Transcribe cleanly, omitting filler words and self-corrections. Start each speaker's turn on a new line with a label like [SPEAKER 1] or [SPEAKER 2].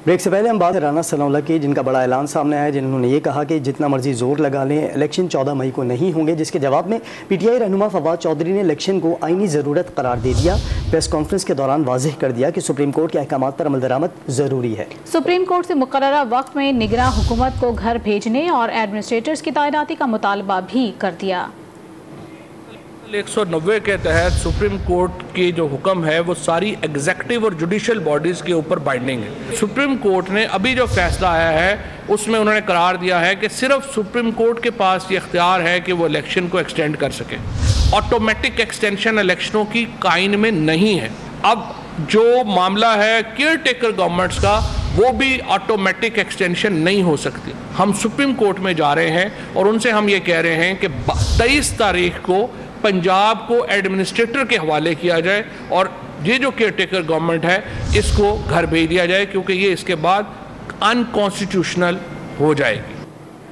[SPEAKER 1] Break سے پہلے ہم بات رانا ثناء اللہ کی، جن کا بڑا اعلان سامنے آیا، جنہوں نے یہ کہا کہ جتنا مرضی زور لگا لیں الیکشن 14 مئی کو نہیں ہوں گے، جس کے جواب میں پی ٹی آئی رہنما فواد چودھری نے الیکشن کو آئینی ضرورت قرار دے دیا۔ پریس کانفرنس کے دوران واضح کر دیا کہ سپریم کورٹ کے احکامات پر عمل درآمد ضروری ہے۔
[SPEAKER 2] سپریم کورٹ سے مقررہ وقت میں نگراں حکومت کو گھر بھیجنے اور ایڈمنسٹریٹرز کی تعیناتی کا مطالبہ بھی کر دیا۔
[SPEAKER 3] 190 کے تحت سپریم کورٹ کی جو حکم ہے وہ ساری ایگزیکٹو اور جوڈیشل باڈیز کے اوپر بائنڈنگ ہے۔ سپریم کورٹ نے ابھی جو فیصلہ آیا ہے اس میں انہوں نے قرار دیا ہے کہ صرف سپریم کورٹ کے پاس یہ اختیار ہے کہ وہ الیکشن کو ایکسٹینڈ کر سکے۔ آٹومیٹک ایکسٹینشن الیکشنوں کی قائن میں نہیں ہے۔ اب جو معاملہ ہے کیئر ٹیکر گورنمنٹس کا، وہ بھی آٹومیٹک ایکسٹینشن نہیں ہو سکتی۔ ہم سپریم کورٹ میں جا رہے ہیں اور ان سے ہم یہ کہہ رہے ہیں کہ 23 تاریخ کو پنجاب کو ایڈمنسٹریٹر کے حوالے کیا جائے اور یہ جو کیئر ٹیکر گورنمنٹ ہے اس کو گھر بھیج دیا جائے، کیونکہ یہ اس کے بعد ان کانسٹیٹیوشنل ہو جائے گی۔